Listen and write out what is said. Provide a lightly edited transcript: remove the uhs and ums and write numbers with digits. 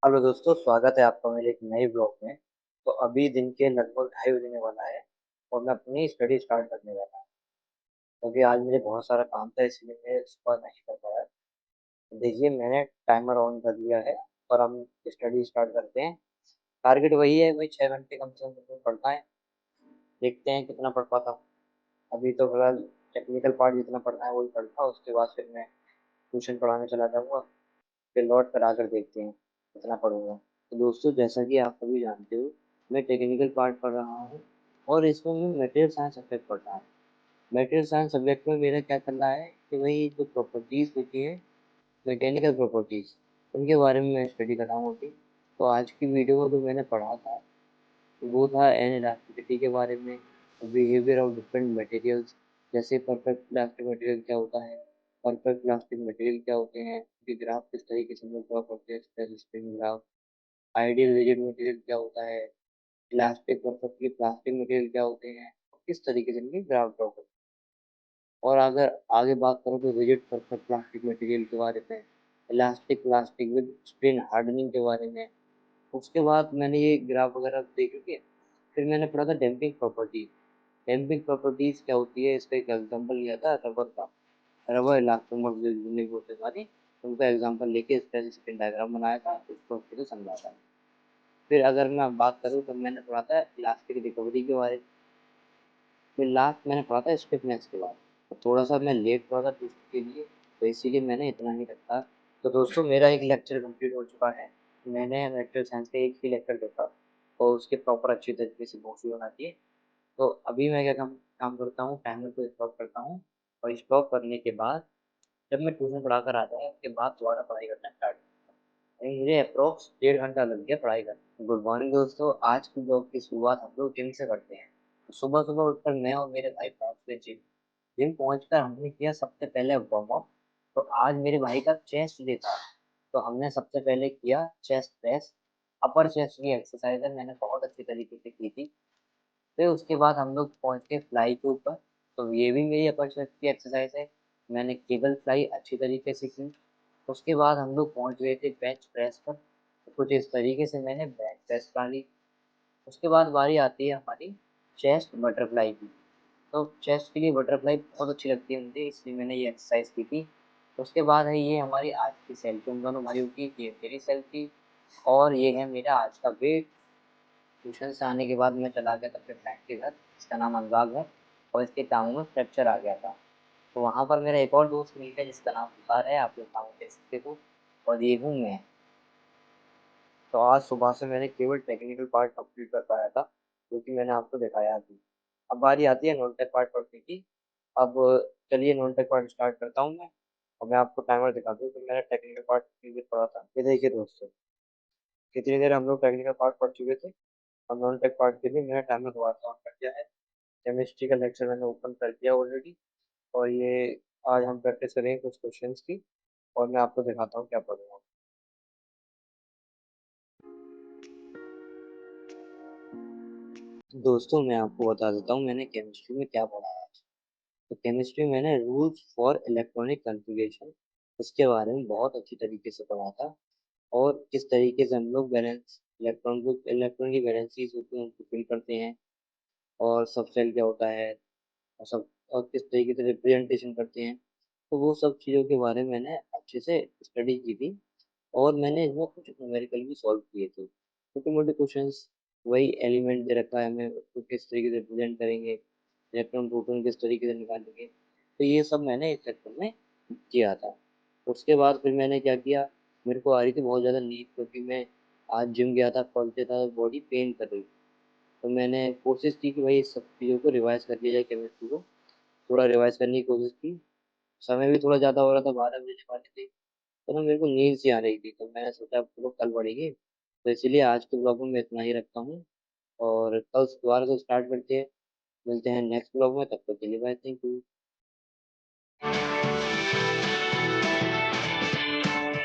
Hello दोस्तों, स्वागत है आपका मेरे एक नए ब्लॉग में। तो अभी दिन के लगभग 2:30 बजने वाला है और मैं अपनी स्टडी स्टार्ट करने वाला हूँ क्योंकि आज मुझे बहुत सारा काम था, इसलिए मैं सुबह नहीं कर पाया। तो देखिए, मैंने टाइमर ऑन कर लिया है और हम स्टडी स्टार्ट करते हैं। टारगेट वही है, वही 6 घंटे कम से कम पढ़ना है। देखते हैं कितना पढ़ पाता हूँ। अभी तो फिलहाल टेक्निकल पार्ट जितना पढ़ना है वही पढ़ता हूँ, उसके बाद फिर मैं ट्यूशन पढ़ाने चला जाऊँगा। फिर लौट कर आकर देखते हैं कितना पढ़ूंगा। तो दोस्तों, जैसा कि आप सभी जानते हो, मैं टेक्निकल पार्ट पढ़ रहा हूँ और इसमें मैं मटेरियल साइंस सब्जेक्ट पढ़ रहा हूँ। मटेरियल साइंस सब्जेक्ट में मेरा क्या करना है कि वही जो प्रॉपर्टीज़ होती है, मैकेनिकल प्रॉपर्टीज़, उनके बारे में मैं स्टडी कर रहा हूँ अभी। तो आज की वीडियो में जो मैंने पढ़ा था वो था एन इलास्टिसिटी के बारे में, बिहेवियर ऑफ डिफरेंट मटेरियल्स, जैसे परफेक्ट प्लास्टिक मटेरियल क्या होता है, परफेक्ट प्लास्टिक मटेरियल क्या होते हैं, उनके ग्राफ किस तरीके से हम लोग ड्रॉ करते हैं, stress strain graph, ideal rigid material क्या होता है, इलास्टिक परफेक्टली प्लास्टिक मटेरियल क्या होते हैं, किस तरीके से इनके ग्राफ ड्रॉ करते हैं। और अगर आगे बात करूँ तो रिजिड परफेक्ट प्लास्टिक मटेरियल के बारे में, elastic plastic with spin hardening के बारे में। उसके बाद मैंने ये ग्राफ वगैरह देख के फिर मैंने पढ़ा था डैम्पिंग प्रॉपर्टीज। डैम्पिंग प्रॉपर्टीज क्या होती है, इसका एक एग्जांपल लिया था रबर का। रबर इलास्टोमर जो यूनिक होते सारी, उनका एग्जांपल लेके स्ट्रेस स्ट्रेन डायग्राम बनाया था, उसको अच्छे से समझा था। फिर अगर मैं बात करूँ तो मैंने पढ़ा था इलास्टिक रिकवरी के बारे में। फिर लास्ट मैंने पढ़ा था स्टिफनेस के बारे में। तो थोड़ा सा मैं लेट पढ़ा था टेस्ट के लिए, तो इसीलिए मैंने इतना ही रखा। तो दोस्तों, मेरा एक लेक्चर कंप्लीट हो चुका है। मैंने नेचुरल साइंस का एक ही लेक्चर देखा और उसके प्रॉपर अच्छी तरीके से नोट्स भी बना दिए। तो अभी मैं क्या काम काम करता हूँ, टाइमर को स्टॉप करता हूँ और स्टॉप करने के बाद जब मैं ट्यूशन पढ़ा कर आता हूँ उसके बाद दोबारा पढ़ाई करना स्टार्ट। मुझे अप्रोक्स 1.5 घंटा लग गया पढ़ाई करने। गुड मॉर्निंग दोस्तों, आज की ब्लॉग की शुरुआत हम लोग जिम से करते हैं। तो सुबह सुबह उठकर मैं और मेरे भाई पहुंचते जिम। जिम पहुंचकर हमने किया सबसे पहले वार्म अप। तो आज मेरे भाई का चेस्ट डे था, तो हमने सबसे पहले किया चेस्ट प्रेस। अपर चेस्ट की एक्सरसाइज है, मैंने बहुत अच्छी तरीके से की थी। फिर उसके बाद हम लोग पहुंच गए फ्लाई के ऊपर। तो ये भी मेरी अपर चेस्ट की एक्सरसाइज है, मैंने केबल फ्लाई अच्छी तरीके से की। उसके बाद हम लोग पहुंच गए थे बेंच प्रेस पर, तो कुछ इस तरीके से मैंने बेंच प्रेस कर ली। उसके बाद बारी आती है हमारी चेस्ट बटरफ्लाई की। तो चेस्ट के लिए बटरफ्लाई बहुत अच्छी लगती है मुझे, इसलिए मैंने ये एक्सरसाइज की थी। उसके बाद है ये हमारी आज की सेल्फी, उन दोनों भाइयों की, ये मेरी सेल्फी। और ये है मेरा आज का वेट। ट्यूशन से आने के बाद मैं चला गया था अपने फ्रेंड के घर, इसका नाम अनुराग है, और इसके टांगों में फ्रैक्चर आ गया था। तो वहाँ पर मेरा एक और दोस्त मिल गया जिसका नाम तुषार है, आप लोग नाम कह सकते हो। और ये हूँ मैं। तो आज सुबह से मैंने केवल टेक्निकल पार्ट कंप्लीट कर पाया था, जो कि मैंने आपको दिखाया भी। अब बारी आती है नॉन टेक पार्ट पढ़ने की। अब चलिए नॉन टेक पार्ट स्टार्ट करता हूँ मैं, और मैं आपको टाइमर दिखा दूँ कि मैंने टेक्निकल पार्ट कितनी देर पढ़ा था। ये देखिए दोस्तों, कितनी देर हम लोग टेक्निकल पार्ट पढ़ चुके थे। और नॉन टेक पार्ट के लिए मैंने टाइमर दोबारा ऑन कर दिया है। केमिस्ट्री का लेक्चर मैंने ओपन कर दिया ऑलरेडी। और ये आज हम प्रैक्टिस करेंगे कुछ क्वेश्चंस की, और मैं आपको दिखाता हूँ क्या पढ़ूंगा। दोस्तों, मैं आपको बता देता हूँ मैंने केमिस्ट्री में क्या पढ़ा है। तो केमिस्ट्री में मैंने रूल्स फॉर इलेक्ट्रॉनिक कन्फिग्रेशन, इसके बारे में बहुत अच्छी तरीके से पढ़ा था। और किस तरीके से हम लोग बैलेंस इलेक्ट्रॉन की वैलेंसीज होती हैं उनको फिल करते हैं, और सब सेल क्या होता है, और सब, और किस तरीके से रिप्रेजेंटेशन करते हैं। तो वो सब चीज़ों के बारे में मैंने अच्छे से स्टडी की थी। और मैंने इसमें कुछ न्यूमेरिकल भी सॉल्व किए थे, छोटे मोटे क्वेश्चंस। वही एलिमेंट दे रखा है हमें, उसको किस तरीके से रिप्रेजेंट करेंगे, इलेक्ट्रॉन प्रोटॉन किस तरीके से निकालेंगे। तो ये सब मैंने इस चैप्टर में किया था। उसके बाद फिर मैंने क्या किया, मेरे को आ रही थी बहुत ज़्यादा नींद, क्योंकि मैं आज जिम गया था, कल से था, बॉडी पेन कर रही थी। तो मैंने कोशिश की कि भाई इस सब चीज़ों को रिवाइज कर लिया जाए, केमिस्ट्री को थोड़ा रिवाइज करने की कोशिश की। समय भी थोड़ा ज़्यादा हो रहा था, 12 बजने वाले थे। तो ना मेरे को नींद सी आ रही थी, तो मैंने सोचा अब चलो कल पढ़ेंगे। तो इसीलिए आज के ब्लॉग में मैं इतना ही रखता हूँ, और कल दोबारा से स्टार्ट करते हैं। मिलते हैं नेक्स्ट ब्लॉग में, तब तक के लिए बाय, थैंक यू।